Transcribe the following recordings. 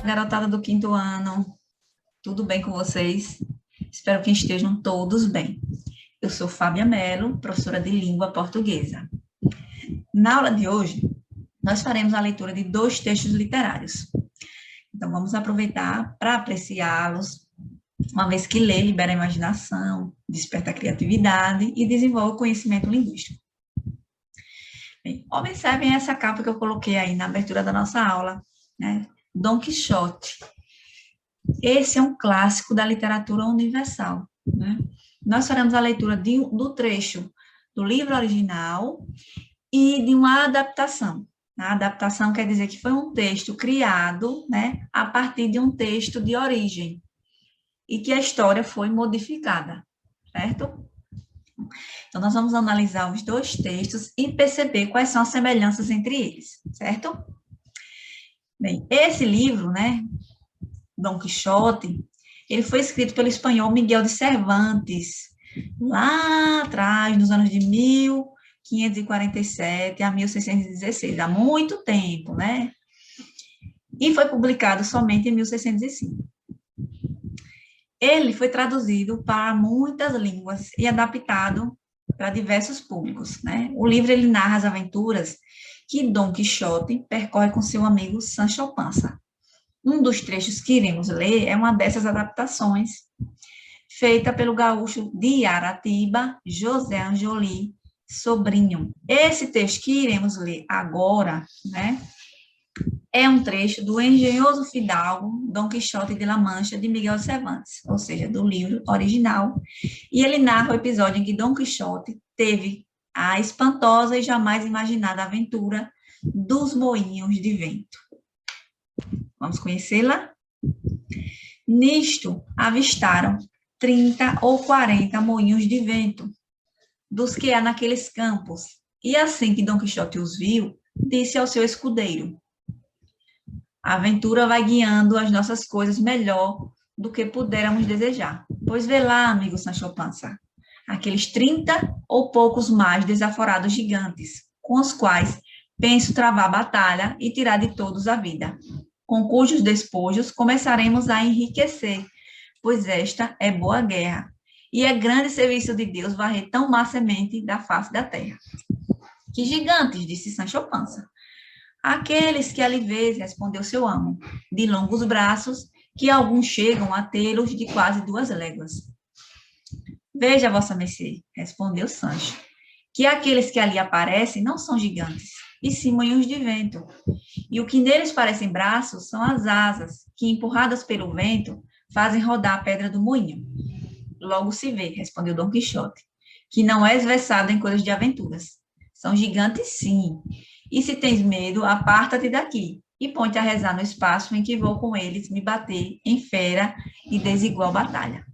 Garotada do quinto ano, tudo bem com vocês? Espero que estejam todos bem. Eu sou Fábia Mello, professora de língua portuguesa. Na aula de hoje, nós faremos a leitura de 2 textos literários. Então, vamos aproveitar para apreciá-los, uma vez que ler libera a imaginação, desperta a criatividade e desenvolve o conhecimento linguístico. Bem, observem essa capa que eu coloquei aí na abertura da nossa aula, né? Dom Quixote. Esse é um clássico da literatura universal, né? Nós faremos a leitura do trecho do livro original e de uma adaptação. A adaptação quer dizer que foi um texto criado, né, a partir de um texto de origem e que a história foi modificada, certo? Então, nós vamos analisar os 2 textos e perceber quais são as semelhanças entre eles, certo? Bem, esse livro, né, Dom Quixote, ele foi escrito pelo espanhol Miguel de Cervantes, lá atrás, nos anos de 1547 a 1616, há muito tempo, né? E foi publicado somente em 1605. Ele foi traduzido para muitas línguas e adaptado para diversos públicos, né? O livro, ele narra as aventuras que Dom Quixote percorre com seu amigo Sancho Panza. Um dos trechos que iremos ler é uma dessas adaptações, feita pelo gaúcho de Aratiba, José Anjoli Sobrinho. Esse texto que iremos ler agora, né, é um trecho do engenhoso fidalgo Dom Quixote de La Mancha, de Miguel de Cervantes, ou seja, do livro original, e ele narra o episódio em que Dom Quixote teve a espantosa e jamais imaginada aventura dos moinhos de vento. Vamos conhecê-la? Nisto, avistaram 30 ou 40 moinhos de vento, dos que há naqueles campos. E assim que Dom Quixote os viu, disse ao seu escudeiro: a aventura vai guiando as nossas coisas melhor do que pudéramos desejar. Pois vê lá, amigo Sancho Panza, aqueles 30 ou poucos mais desaforados gigantes, com os quais penso travar batalha e tirar de todos a vida, com cujos despojos começaremos a enriquecer, pois esta é boa guerra, e é grande serviço de Deus varrer tão má semente da face da terra. Que gigantes, disse Sancho Panza. Aqueles que ali vês, respondeu seu amo, de longos braços, que alguns chegam a tê-los de quase 2 léguas. Veja, vossa mercê, respondeu Sancho, que aqueles que ali aparecem não são gigantes, e sim moinhos de vento. E o que neles parecem braços são as asas, que, empurradas pelo vento, fazem rodar a pedra do moinho. Logo se vê, respondeu Dom Quixote, que não és versado em coisas de aventuras. São gigantes, sim. E se tens medo, aparta-te daqui, e põe-te a rezar no espaço em que vou com eles me bater em fera e desigual batalha.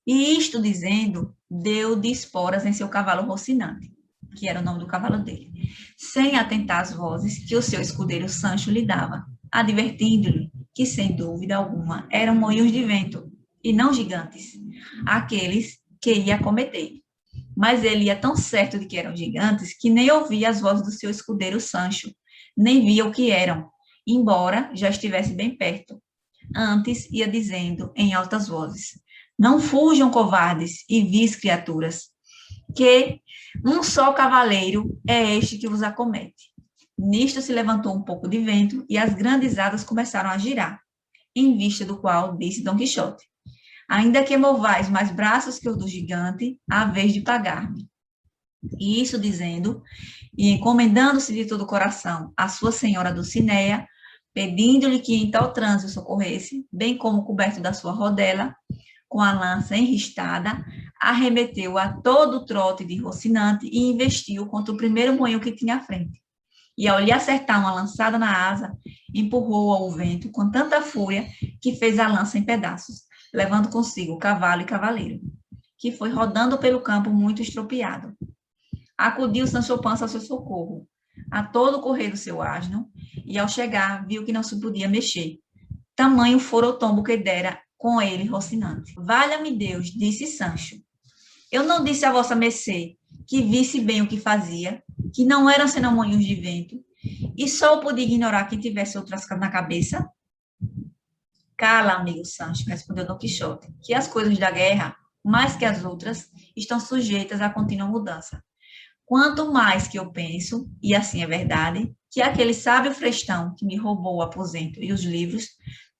E isto dizendo, deu de esporas em seu cavalo Rocinante, que era o nome do cavalo dele, sem atentar às vozes que o seu escudeiro Sancho lhe dava, advertindo-lhe que, sem dúvida alguma, eram moinhos de vento, e não gigantes, aqueles que ia cometer. Mas ele ia tão certo de que eram gigantes, que nem ouvia as vozes do seu escudeiro Sancho, nem via o que eram, embora já estivesse bem perto. Antes ia dizendo, em altas vozes: não fujam, covardes e vis criaturas, que um só cavaleiro é este que vos acomete. Nisto se levantou um pouco de vento e as grandes asas começaram a girar, em vista do qual disse Dom Quixote: ainda que movais mais braços que os do gigante, há vez de pagar-me. E isso dizendo, e encomendando-se de todo o coração à sua senhora Dulcinea, pedindo-lhe que em tal transe o socorresse, bem como coberto da sua rodela, com a lança enristada, arremeteu a todo o trote de Rocinante e investiu contra o primeiro moinho que tinha à frente. E ao lhe acertar uma lançada na asa, empurrou ao vento com tanta fúria que fez a lança em pedaços, levando consigo cavalo e cavaleiro, que foi rodando pelo campo muito estropiado. Acudiu Sancho Panza ao seu socorro, a todo correr do seu asno, e ao chegar, viu que não se podia mexer. Tamanho fora o tombo que dera com ele, Rocinante. Valha-me Deus, disse Sancho. Eu não disse a vossa mercê que visse bem o que fazia, que não eram senão moinhos de vento, e só podia ignorar quem tivesse outras na cabeça? Cala, amigo Sancho, respondeu Dom Quixote, que as coisas da guerra, mais que as outras, estão sujeitas a contínua mudança. Quanto mais que eu penso, e assim é verdade, que aquele sábio frestão que me roubou o aposento e os livros,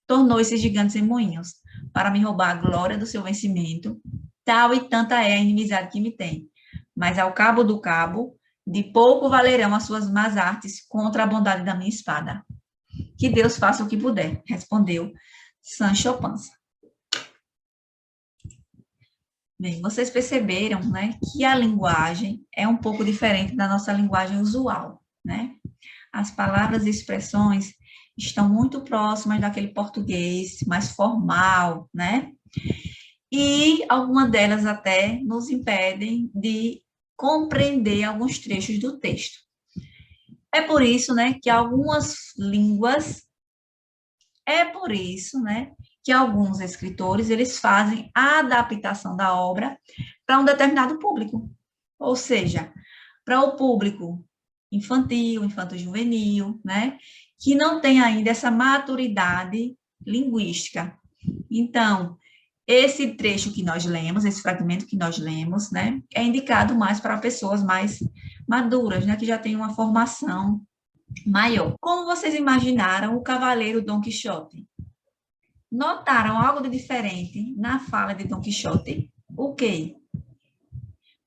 tornou esses gigantes em moinhos, para me roubar a glória do seu vencimento, tal e tanta é a inimizade que me tem. Mas ao cabo do cabo, de pouco valerão as suas más artes contra a bondade da minha espada. Que Deus faça o que puder, respondeu Sancho Panza. Bem, vocês perceberam, né, que a linguagem é um pouco diferente da nossa linguagem usual, né? As palavras e expressões estão muito próximas daquele português mais formal, né? E algumas delas até nos impedem de compreender alguns trechos do texto. É por isso, né, que algumas línguas, é por isso, né, que alguns escritores, eles fazem a adaptação da obra para um determinado público. Ou seja, para o público infantil, infanto-juvenil, né, que não tem ainda essa maturidade linguística. Então, esse trecho que nós lemos, esse fragmento que nós lemos, né, é indicado mais para pessoas mais maduras, né, que já têm uma formação maior. Como vocês imaginaram o cavaleiro Dom Quixote? Notaram algo de diferente na fala de Dom Quixote? O quê?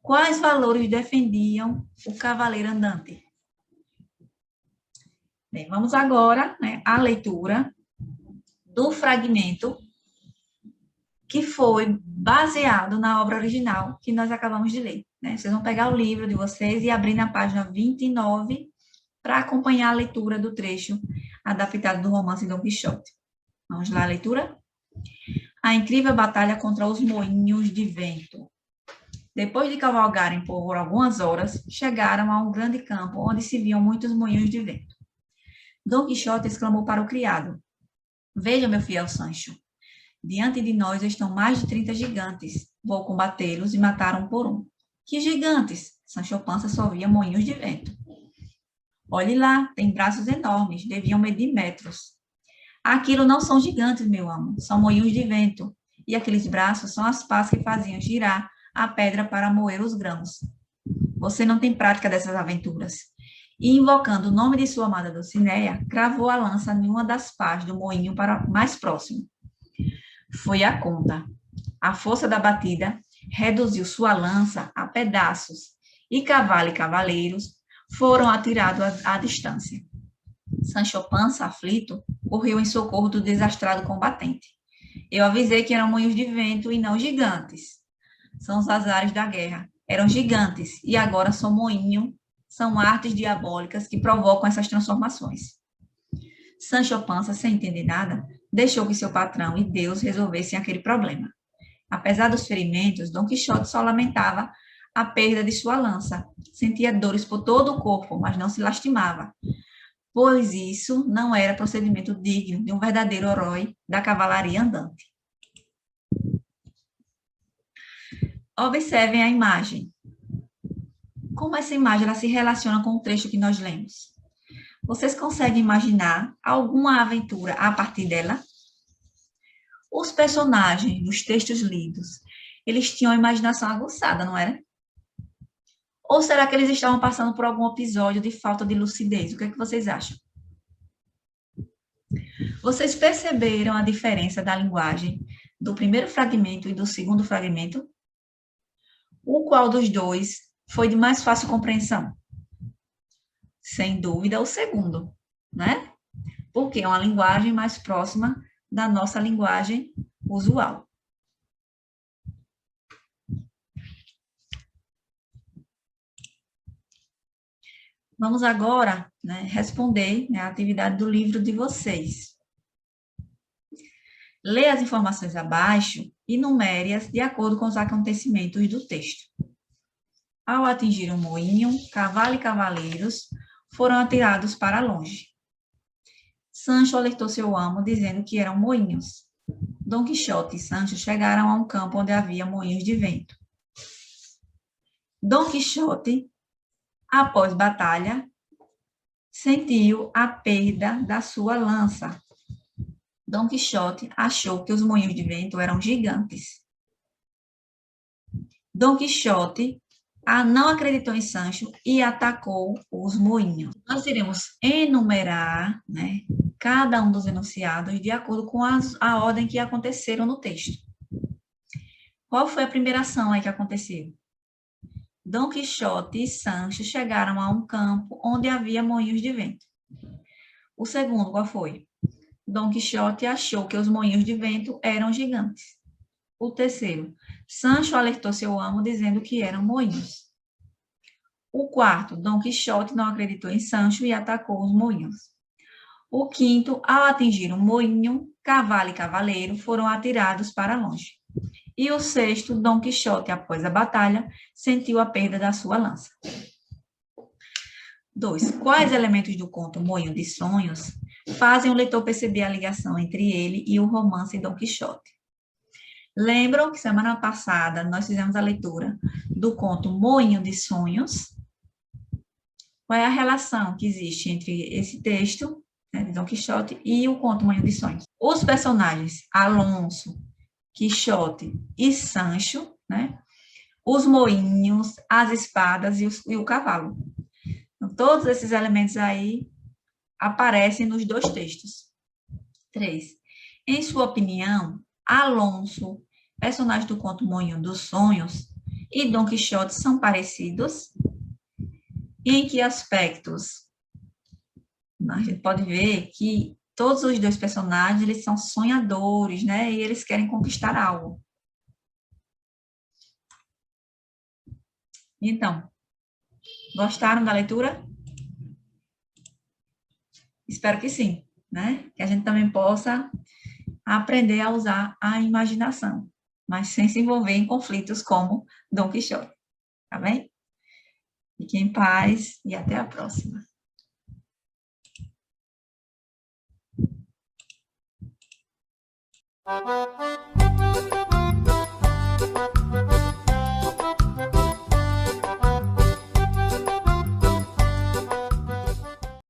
Quais valores defendiam o cavaleiro andante? Bem, vamos agora, né, à leitura do fragmento que foi baseado na obra original que nós acabamos de ler, né? Vocês vão pegar o livro de vocês e abrir na página 29 para acompanhar a leitura do trecho adaptado do romance Dom Quixote. Vamos lá, a leitura? A incrível batalha contra os moinhos de vento. Depois de cavalgarem por algumas horas, chegaram a um grande campo onde se viam muitos moinhos de vento. Dom Quixote exclamou para o criado: Veja, meu fiel Sancho, diante de nós estão mais de 30 gigantes. Vou combatê-los e matar um por um. Que gigantes? Sancho Panza só via moinhos de vento. Olhe lá, tem braços enormes, deviam medir metros. Aquilo não são gigantes, meu amo, são moinhos de vento. E aqueles braços são as pás que faziam girar a pedra para moer os grãos. Você não tem prática dessas aventuras. E, invocando o nome de sua amada Dulcinea, cravou a lança em uma das pás do moinho para mais próximo. Foi a conta. A força da batida reduziu sua lança a pedaços, e cavalo e cavaleiros foram atirados à distância. Sancho Panza, aflito, correu em socorro do desastrado combatente. Eu avisei que eram moinhos de vento e não gigantes. São os azares da guerra. Eram gigantes e agora são moinho, são artes diabólicas que provocam essas transformações. Sancho Panza, sem entender nada, deixou que seu patrão e Deus resolvessem aquele problema. Apesar dos ferimentos, Dom Quixote só lamentava a perda de sua lança. Sentia dores por todo o corpo, mas não se lastimava, pois isso não era procedimento digno de um verdadeiro herói da cavalaria andante. Observem a imagem. Como essa imagem ela se relaciona com o trecho que nós lemos? Vocês conseguem imaginar alguma aventura a partir dela? Os personagens dos textos lidos, eles tinham a imaginação aguçada, não era? Ou será que eles estavam passando por algum episódio de falta de lucidez? O que é que vocês acham? Vocês perceberam a diferença da linguagem do primeiro fragmento e do segundo fragmento? O qual dos dois foi de mais fácil compreensão? Sem dúvida, o segundo, né? Porque é uma linguagem mais próxima da nossa linguagem usual. Vamos agora, né, responder, né, a atividade do livro de vocês. Lê as informações abaixo e numere-as de acordo com os acontecimentos do texto. Ao atingir um moinho, cavalo e cavaleiros foram atirados para longe. Sancho alertou seu amo, dizendo que eram moinhos. Dom Quixote e Sancho chegaram a um campo onde havia moinhos de vento. Dom Quixote, após batalha, sentiu a perda da sua lança. Dom Quixote achou que os moinhos de vento eram gigantes. Dom Quixote não acreditou em Sancho e atacou os moinhos. Nós iremos enumerar, né, cada um dos enunciados de acordo com a ordem que aconteceram no texto. Qual foi a primeira ação aí que aconteceu? Dom Quixote e Sancho chegaram a um campo onde havia moinhos de vento. O segundo, qual foi? Dom Quixote achou que os moinhos de vento eram gigantes. O terceiro, Sancho alertou seu amo dizendo que eram moinhos. O quarto, Dom Quixote não acreditou em Sancho e atacou os moinhos. O quinto, ao atingir um moinho, cavalo e cavaleiro foram atirados para longe. E o sexto, Dom Quixote, após a batalha, sentiu a perda da sua lança. 2. Quais elementos do conto Moinho de Sonhos fazem o leitor perceber a ligação entre ele e o romance Dom Quixote? Lembram que semana passada nós fizemos a leitura do conto Moinho de Sonhos? Qual é a relação que existe entre esse texto, né, de Dom Quixote e o conto Moinho de Sonhos? Os personagens Alonso, Quixote e Sancho, né? Os moinhos, as espadas e o cavalo. Então, todos esses elementos aí aparecem nos dois textos. 3. Em sua opinião, Alonso, personagem do conto Moinho dos Sonhos, e Dom Quixote são parecidos? E em que aspectos? A gente pode ver que todos os dois personagens, eles são sonhadores, né? E eles querem conquistar algo. Então, gostaram da leitura? Espero que sim, né? Que a gente também possa aprender a usar a imaginação, mas sem se envolver em conflitos como Dom Quixote. Tá bem? Fiquem em paz e até a próxima.